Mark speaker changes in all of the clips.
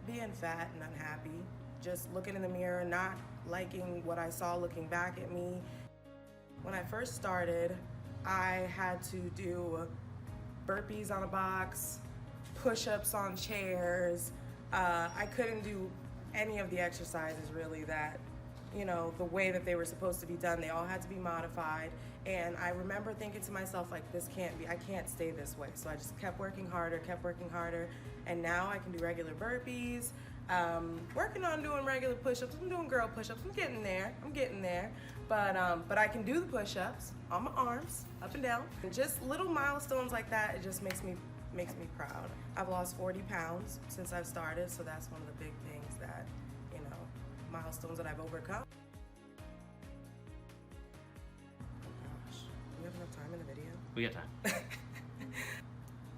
Speaker 1: Being fat and unhappy, just looking in the mirror, not liking what I saw looking back at me. When I first started, I had to do burpees on a box, push-ups on chairs. I couldn't do any of the exercises really that, the way that they were supposed to be done. They all had to be modified. And I remember thinking to myself, like, this can't be, I can't stay this way. So I just kept working harder. And now I can do regular burpees, working on doing regular push-ups. I'm doing girl push-ups. I'm getting there. But I can do the push-ups on my arms, up and down. And just little milestones like that, it just makes me proud. I've lost 40 pounds since I've started, so that's one of the big things that, milestones that I've overcome. Oh gosh, do we have enough time in the video?
Speaker 2: We got time.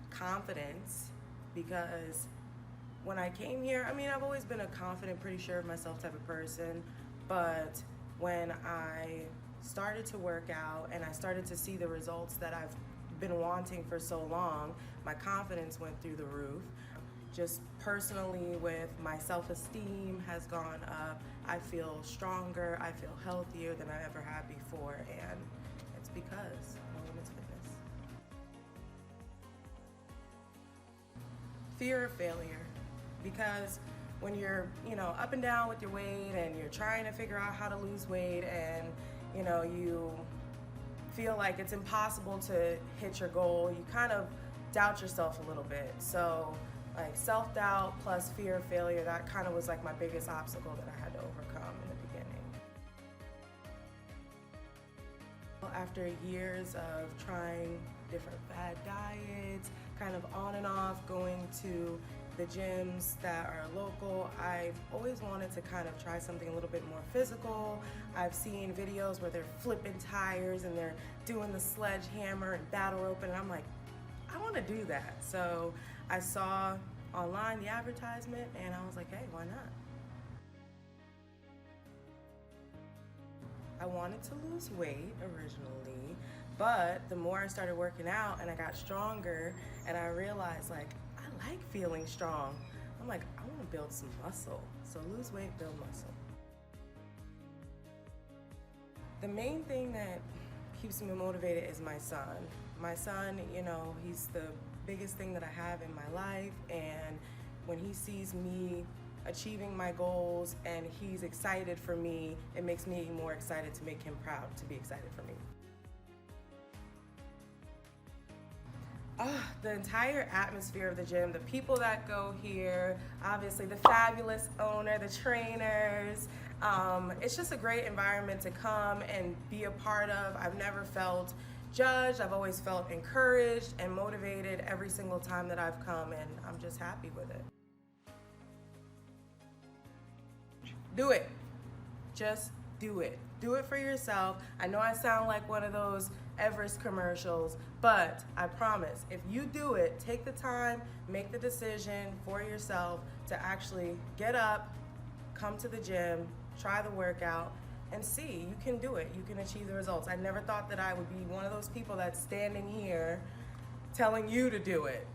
Speaker 1: Confidence, because when I came here, I've always been a confident, pretty sure of myself type of person, but when I started to work out and I started to see the results that I've been wanting for so long, my confidence went through the roof. Just personally, with my self-esteem has gone up. I feel stronger, I feel healthier than I ever had before, and it's because of women's fitness. Fear of failure, because when you're, up and down with your weight and you're trying to figure out how to lose weight and, you feel like it's impossible to hit your goal, you kind of doubt yourself a little bit. So like self-doubt plus fear of failure, that kind of was like my biggest obstacle that I had to overcome in the beginning. After years of trying different fad diets, kind of on and off, going to the gyms that are local, I've always wanted to kind of try something a little bit more physical. I've seen videos where they're flipping tires and they're doing the sledgehammer and battle roping, and I'm like, I want to do that. So I saw online the advertisement and I was like, hey, why not? I wanted to lose weight originally, but the more I started working out and I got stronger and I realized, like, I like feeling strong. I'm like, I want to build some muscle. So lose weight, build muscle. The main thing that keeps me motivated is my son. My son, he's the biggest thing that I have in my life, and when he sees me achieving my goals and he's excited for me, it makes me more excited to make him proud to be excited for me. The entire atmosphere of the gym, the people that go here, obviously the fabulous owner, the trainers, it's just a great environment to come and be a part of. I've never felt judged. I've always felt encouraged and motivated every single time that I've come, and I'm just happy with it. Do it. Just do it. Do it for yourself. I know I sound like one of those Everest commercials, but I promise, if you do it, take the time, make the decision for yourself to actually get up, come to the gym, try the workout, and see, you can do it. You can achieve the results. I never thought that I would be one of those people that's standing here telling you to do it.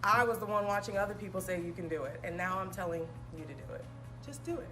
Speaker 1: I was the one watching other people say you can do it, and now I'm telling you to do it. Just do it.